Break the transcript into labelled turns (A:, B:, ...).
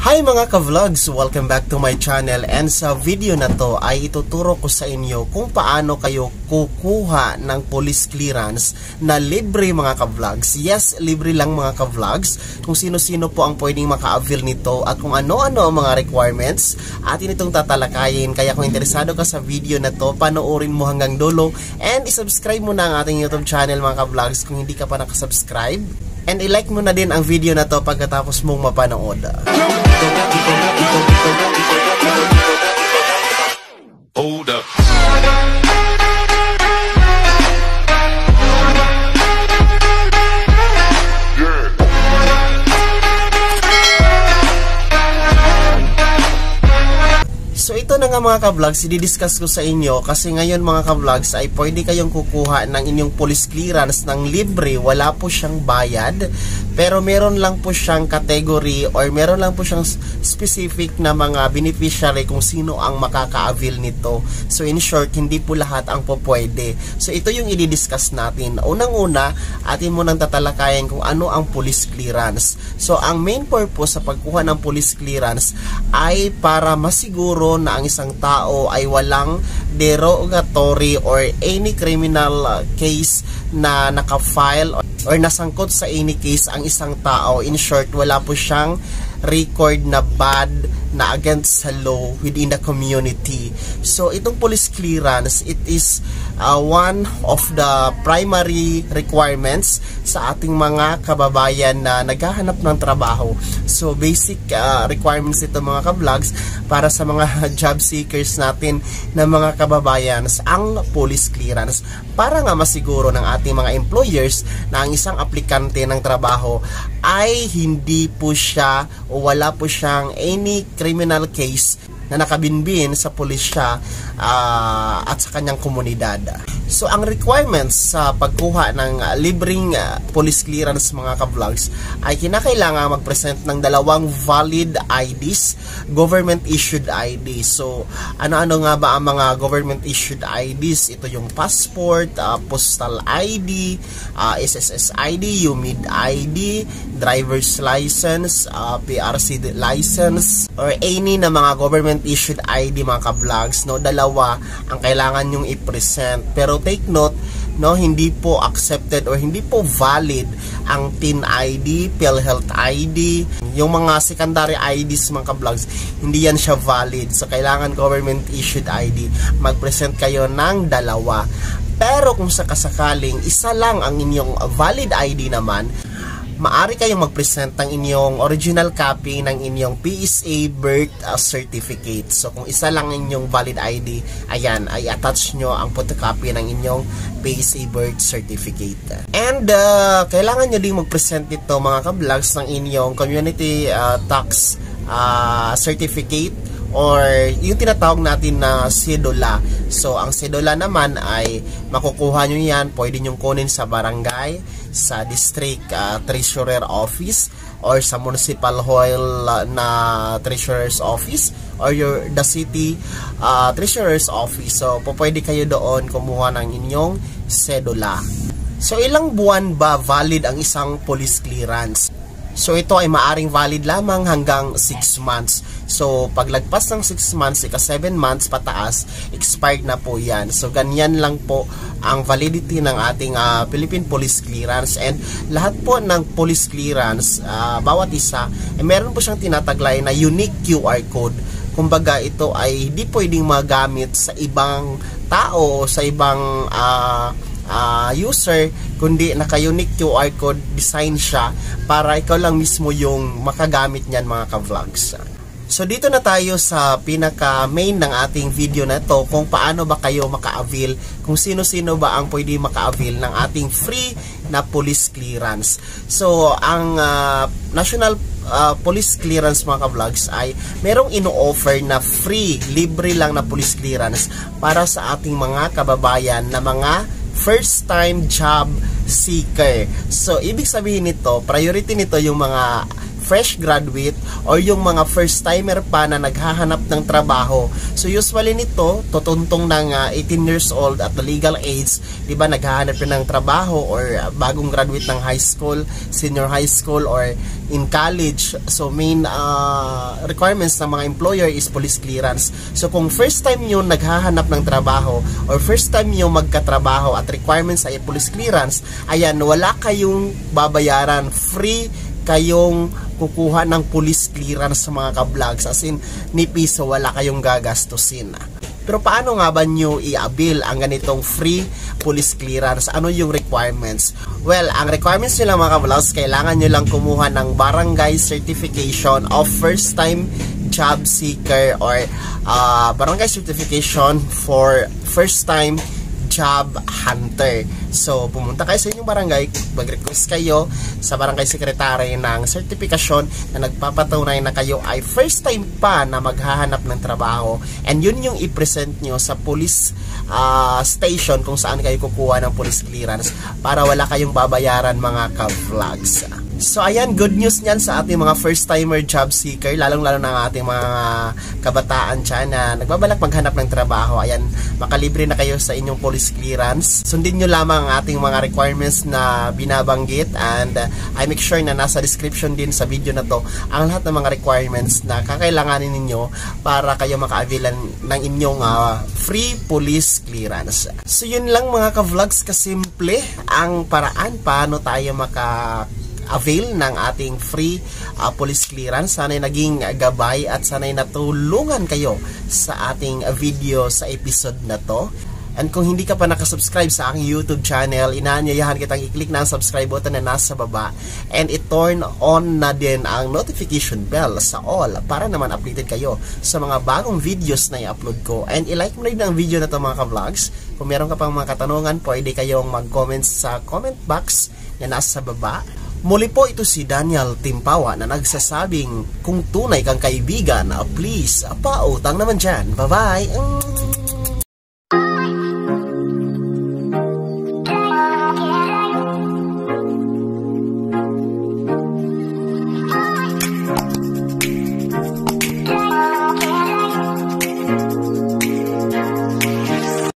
A: Hi mga ka-vlogs! Welcome back to my channel, and sa video na to ay ituturo ko sa inyo kung paano kayo kukuha ng police clearance na libre mga ka-vlogs. Yes, libre lang mga ka-vlogs. Kung sino-sino po ang pwedeng maka-avail nito at kung ano-ano ang mga requirements, atin itong tatalakayin. Kaya kung interesado ka sa video na to, panoorin mo hanggang dulo and isubscribe mo na ang ating YouTube channel mga ka-vlogs kung hindi ka pa nakasubscribe. And i-like mo na din ang video na to pagkatapos mong mapanood.
B: Hold up.
A: So ito na nga mga ka-vlogs, i-discuss ko sa inyo kasi ngayon mga ka-vlogs ay pwede kayong kukuha ng inyong police clearance ng libre, wala po siyang bayad, pero meron lang po siyang category or meron lang po siyang specific na mga beneficiary kung sino ang makaka-avail nito. So in short, hindi po lahat ang po pwede. So ito yung i-discuss natin. Unang-una, atin mo nang tatalakayin kung ano ang police clearance. So ang main purpose sa pagkuha ng police clearance ay para masiguro na ang isang tao ay walang derogatory or any criminal case na naka-file or nasangkot sa any case ang isang tao. In short, wala po siyang record na bad na against sa law within the community. So itong police clearance, it is one of the primary requirements sa ating mga kababayan na naghahanap ng trabaho. So basic requirements ito mga ka-vlogs para sa mga job seekers natin na mga kababayan, ang police clearance para nga masiguro ng ating mga employers na ang isang aplikante ng trabaho ay hindi po siya o wala po siyang any criminal case na nakabinbin sa pulisya at sa kanyang komunidad. So ang requirements sa pagkuha ng libreng police clearance mga ka-vlogs ay kinakailangan mag-present ng dalawang valid IDs, government issued ID. So ano-ano nga ba ang mga government issued IDs? Ito yung passport, postal ID, SSS ID, UMID ID, driver's license, PRC license, or any na mga government issued ID mga ka-vlogs. No, dalawa ang kailangan nyong i-present. Pero take note, no, hindi po accepted or hindi po valid ang TIN ID, PhilHealth ID, yung mga secondary IDs mga ka-vlogs, hindi yan siya valid. So kailangan government issued ID. Mag-present kayo ng dalawa. Pero kung sakasakaling isa lang ang inyong valid ID naman, maari kayong mag-present ng inyong original copy ng inyong PSA birth certificate. So kung isa lang inyong valid ID, ayan, ay attach nyo ang photocopy ng inyong PSA birth certificate. And kailangan nyo din mag-present ito mga ka-vlogs ng inyong community tax certificate or yung tinatawag natin na cedula. So ang cedula naman ay makukuha nyo yan, pwede nyo kunin sa barangay, sa district treasurer office, or sa municipal hall na treasurer's office, or the city treasurer's office. So pwede kayo doon kumuha ng inyong cedula. So ilang buwan ba valid ang isang police clearance? So ito ay maaring valid lamang hanggang 6 months. So paglagpas ng 6 months, 7 months pataas, expired na po yan. So ganyan lang po ang validity ng ating Philippine Police Clearance. And lahat po ng police clearance, bawat isa, meron po siyang tinataglay na unique QR code. Kumbaga ito ay hindi pwedeng magamit sa ibang tao o sa ibang user, kundi naka-unique QR code design siya para ikaw lang mismo yung makagamit niyan mga ka-vlogs. So dito na tayo sa pinaka main ng ating video na to, kung paano ba kayo maka-avail, kung sino-sino ba ang pwede maka-avail ng ating free na police clearance. So ang National Police Clearance mga ka-vlogs ay merong ino-offer na free, libre lang na police clearance para sa ating mga kababayan na mga first time job seeker. So ibig sabihin nito, priority nito yung mga fresh graduate or yung mga first timer pa na naghahanap ng trabaho. So usually nito, tutuntong ng 18 years old at the legal age, di ba, naghahanap yun ng trabaho or bagong graduate ng high school, senior high school or in college. So main requirements ng mga employer is police clearance. So kung first time nyo naghahanap ng trabaho or first time nyo magkatrabaho at requirements ay police clearance, ayan, wala kayong babayaran, free kayong kukuha ng police clearance sa mga ka-vlogs, as in ni piso wala kayong gagastusin. Pero paano nga ba nyo i-avail ang ganitong free police clearance? Ano yung requirements? Well, ang requirements nila mga ka-vlogs, kailangan nyo lang kumuha ng barangay certification of first time job seeker or barangay certification for first time job hunter. So, pumunta kayo sa inyong barangay, mag-request kayo sa barangay secretary ng certification na nagpapatunay na kayo ay first time pa na maghahanap ng trabaho. And yun yung i-present nyo sa police station kung saan kayo kukuha ng police clearance para wala kayong babayaran mga ka-vlogs. So ayan, good news niyan sa ating mga first timer job seeker, lalong-lalo na ang ating mga kabataan dyan na nagbabalak maghanap ng trabaho. Ayan, makalibre na kayo sa inyong police clearance. Sundin nyo lamang ang ating mga requirements na binabanggit, and I make sure na nasa description din sa video na to ang lahat ng mga requirements na kakailanganin ninyo para kayo maka-availan ng inyong free police clearance. So yun lang mga ka-vlogs, kasimple ang paraan paano tayo avail ng ating free police clearance. Sana'y naging gabay at sana'y natulungan kayo sa ating video sa episode na to. And kung hindi ka pa nakasubscribe sa aking YouTube channel, inaanyayahan kitang i-click na ang subscribe button na nasa baba and i-turn on na din ang notification bell sa all para naman updated kayo sa mga bagong videos na i-upload ko. And i-like mo na rin ang video na ito mga ka-vlogs. Kung meron ka pang mga katanungan, pwede kayong mag-comment sa comment box na nasa baba. Muli po, ito si Daniel Timpawa na nagsasabing kung tunay kang kaibigan, please, pautang naman dyan. Bye-bye!